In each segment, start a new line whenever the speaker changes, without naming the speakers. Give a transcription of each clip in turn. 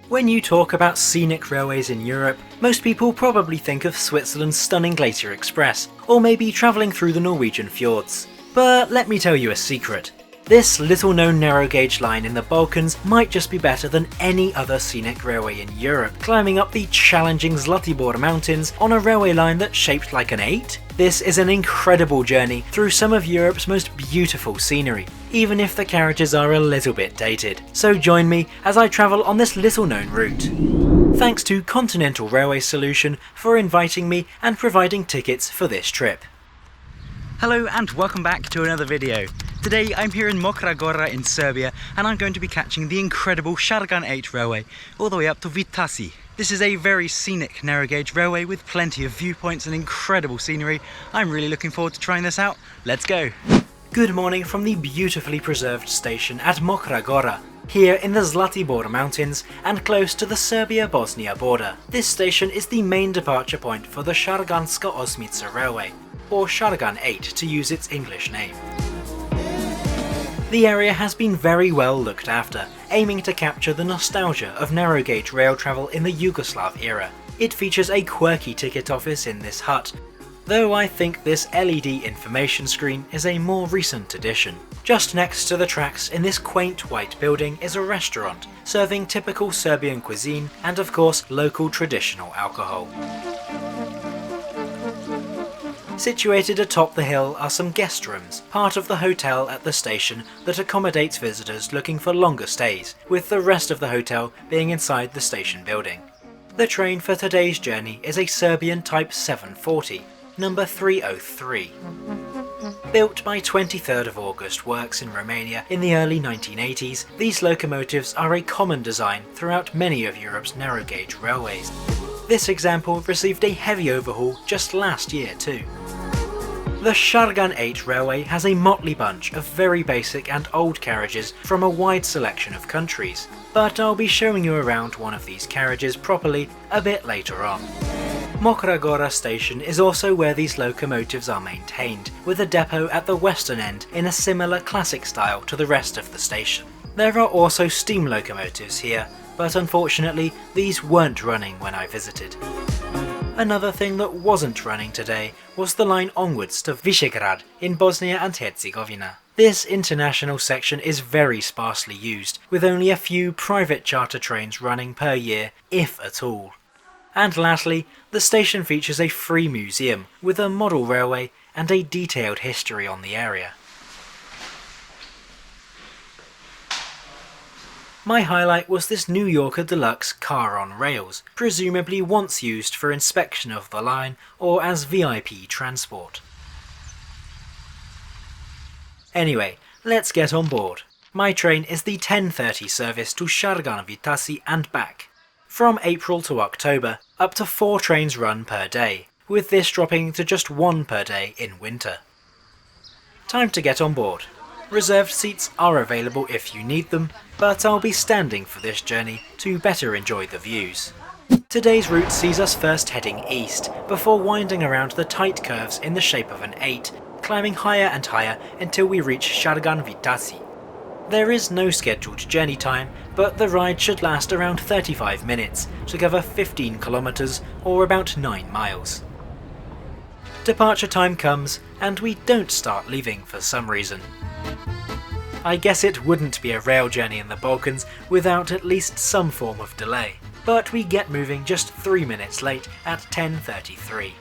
When you talk about scenic railways in Europe, most people probably think of Switzerland's stunning Glacier Express, or maybe travelling through the Norwegian fjords. But let me tell you a secret. This little-known narrow-gauge line in the Balkans might just be better than any other scenic railway in Europe, climbing up the challenging Zlatibor mountains on a railway line that's shaped like an 8. This is an incredible journey through some of Europe's most beautiful scenery, even if the carriages are a little bit dated. So join me as I travel on this little-known route. Thanks to Continental Railway Solution for inviting me and providing tickets for this trip. Hello and welcome back to another video. Today I'm here in Mokra Gora in Serbia and I'm going to be catching the incredible Šargan Eight railway all the way up to Vitasi. This is a very scenic narrow gauge railway with plenty of viewpoints and incredible scenery. I'm really looking forward to trying this out. Let's go! Good morning from the beautifully preserved station at Mokra Gora, here in the Zlatibor mountains and close to the Serbia-Bosnia border. This station is the main departure point for the Šarganska Osmica railway, or Šargan Eight to use its English name. The area has been very well looked after, aiming to capture the nostalgia of narrow gauge rail travel in the Yugoslav era. It features a quirky ticket office in this hut, though I think this LED information screen is a more recent addition. Just next to the tracks in this quaint white building is a restaurant, serving typical Serbian cuisine and of course local traditional alcohol. Situated atop the hill are some guest rooms, part of the hotel at the station that accommodates visitors looking for longer stays, with the rest of the hotel being inside the station building. The train for today's journey is a Serbian Type 740, number 303. Built by 23rd of August Works in Romania in the early 1980s, these locomotives are a common design throughout many of Europe's narrow gauge railways. This example received a heavy overhaul just last year too. The Šargan Eight railway has a motley bunch of very basic and old carriages from a wide selection of countries, but I'll be showing you around one of these carriages properly a bit later on. Mokra Gora station is also where these locomotives are maintained, with a depot at the western end in a similar classic style to the rest of the station. There are also steam locomotives here, but unfortunately these weren't running when I visited. Another thing that wasn't running today was the line onwards to Visegrad in Bosnia and Herzegovina. This international section is very sparsely used, with only a few private charter trains running per year, if at all. And lastly, the station features a free museum with a model railway and a detailed history on the area. My highlight was this New Yorker Deluxe car on rails, presumably once used for inspection of the line or as VIP transport. Anyway, let's get on board. My train is the 10:30 service to Šargan Vitasi and back. From April to October, up to 4 trains run per day, with this dropping to just 1 per day in winter. Time to get on board. Reserved seats are available if you need them, but I'll be standing for this journey to better enjoy the views. Today's route sees us first heading east, before winding around the tight curves in the shape of an 8, climbing higher and higher until we reach Šargan Vitasi. There is no scheduled journey time, but the ride should last around 35 minutes to cover 15 kilometres or about 9 miles. Departure time comes and we don't start leaving for some reason. I guess it wouldn't be a rail journey in the Balkans without at least some form of delay, but we get moving just 3 minutes late at 10:33.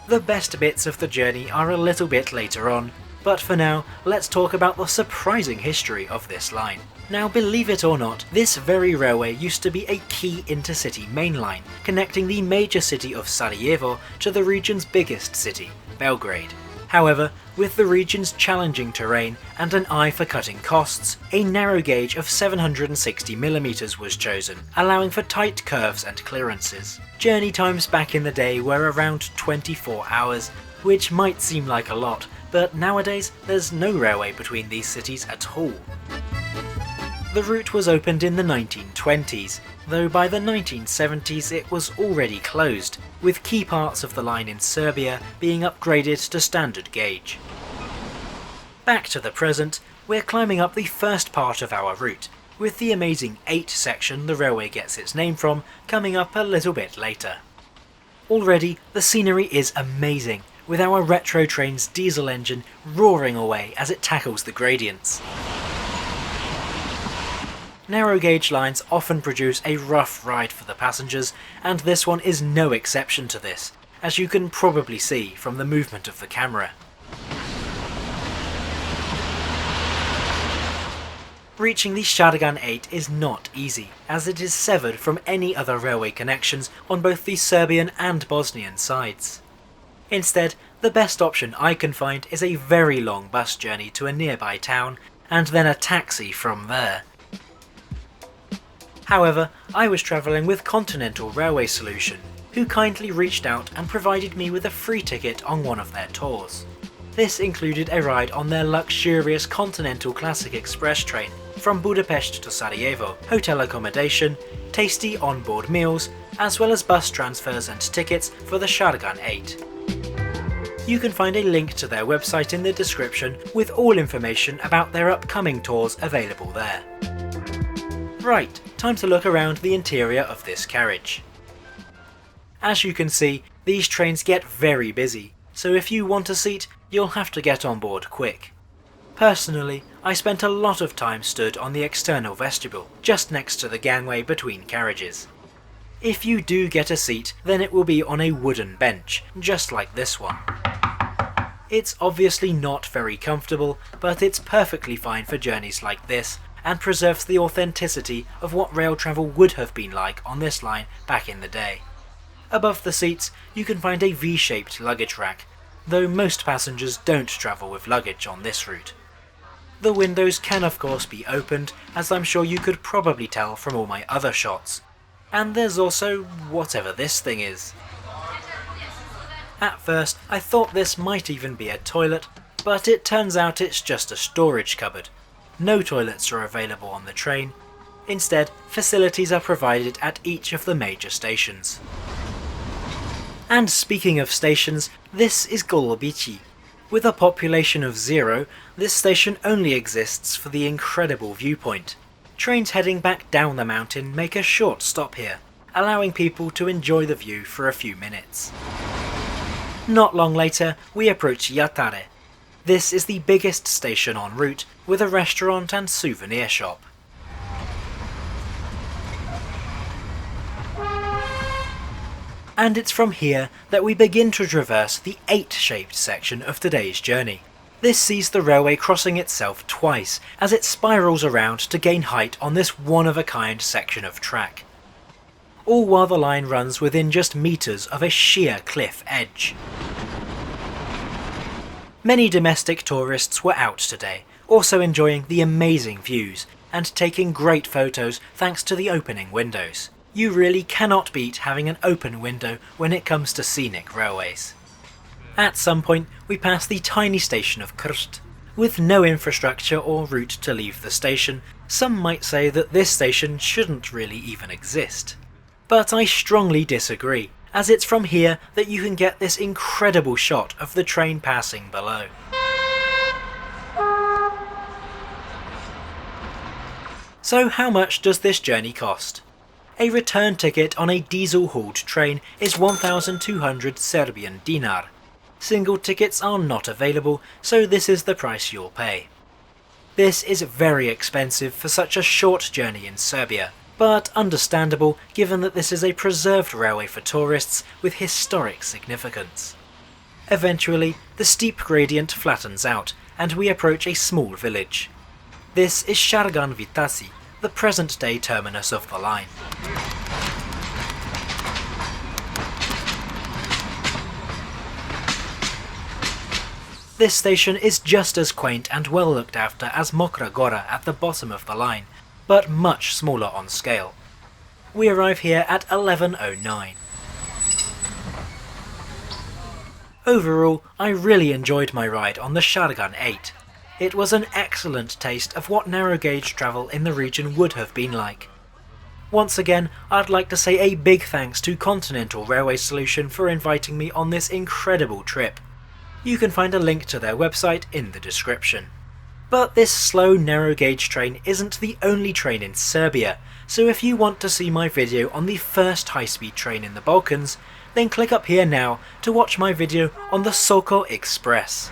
The best bits of the journey are a little bit later on, but for now let's talk about the surprising history of this line. Now believe it or not, this very railway used to be a key intercity main line, connecting the major city of Sarajevo to the region's biggest city, Belgrade. However, with the region's challenging terrain and an eye for cutting costs, a narrow gauge of 760mm was chosen, allowing for tight curves and clearances. Journey times back in the day were around 24 hours, which might seem like a lot, but nowadays there's no railway between these cities at all. The route was opened in the 1920s, though by the 1970s it was already closed, with key parts of the line in Serbia being upgraded to standard gauge. Back to the present, we're climbing up the first part of our route, with the amazing 8 section the railway gets its name from coming up a little bit later. Already, the scenery is amazing, with our retro train's diesel engine roaring away as it tackles the gradients. Narrow gauge lines often produce a rough ride for the passengers, and this one is no exception to this, as you can probably see from the movement of the camera. Reaching the Šargan Eight is not easy, as it is severed from any other railway connections on both the Serbian and Bosnian sides. Instead, the best option I can find is a very long bus journey to a nearby town, and then a taxi from there. However, I was travelling with Continental Railway Solution, who kindly reached out and provided me with a free ticket on one of their tours. This included a ride on their luxurious Continental Classic Express train from Budapest to Sarajevo, hotel accommodation, tasty on-board meals, as well as bus transfers and tickets for the Šargan Eight. You can find a link to their website in the description with all information about their upcoming tours available there. Right, time to look around the interior of this carriage. As you can see, these trains get very busy, so if you want a seat, you'll have to get on board quick. Personally, I spent a lot of time stood on the external vestibule, just next to the gangway between carriages. If you do get a seat, then it will be on a wooden bench, just like this one. It's obviously not very comfortable, but it's perfectly fine for journeys like this, and preserves the authenticity of what rail travel would have been like on this line back in the day. Above the seats, you can find a V-shaped luggage rack, though most passengers don't travel with luggage on this route. The windows can of course be opened, as I'm sure you could probably tell from all my other shots. And there's also whatever this thing is. At first, I thought this might even be a toilet, but it turns out it's just a storage cupboard. No toilets are available on the train. Instead, facilities are provided at each of the major stations. And speaking of stations, this is Golubici. With a population of 0, this station only exists for the incredible viewpoint. Trains heading back down the mountain make a short stop here, allowing people to enjoy the view for a few minutes. Not long later, we approach Iatare. This is the biggest station en route, with a restaurant and souvenir shop. And it's from here that we begin to traverse the 8-shaped section of today's journey. This sees the railway crossing itself twice, as it spirals around to gain height on this one-of-a-kind section of track. All while the line runs within just meters of a sheer cliff edge. Many domestic tourists were out today, also enjoying the amazing views and taking great photos thanks to the opening windows. You really cannot beat having an open window when it comes to scenic railways. At some point, we pass the tiny station of Krst. With no infrastructure or route to leave the station, some might say that this station shouldn't really even exist. But I strongly disagree, as it's from here that you can get this incredible shot of the train passing below. So how much does this journey cost? A return ticket on a diesel-hauled train is 1,200 Serbian dinar. Single tickets are not available, so this is the price you'll pay. This is very expensive for such a short journey in Serbia, but understandable given that this is a preserved railway for tourists with historic significance. Eventually, the steep gradient flattens out, and we approach a small village. This is Šargan Vitasi, the present-day terminus of the line. This station is just as quaint and well looked after as Mokra Gora at the bottom of the line, but much smaller on scale. We arrive here at 11:09. Overall, I really enjoyed my ride on the Šargan Eight. It was an excellent taste of what narrow gauge travel in the region would have been like. Once again, I'd like to say a big thanks to Continental Railway Solution for inviting me on this incredible trip. You can find a link to their website in the description. But this slow narrow gauge train isn't the only train in Serbia, so if you want to see my video on the first high-speed train in the Balkans, then click up here now to watch my video on the Soko Express.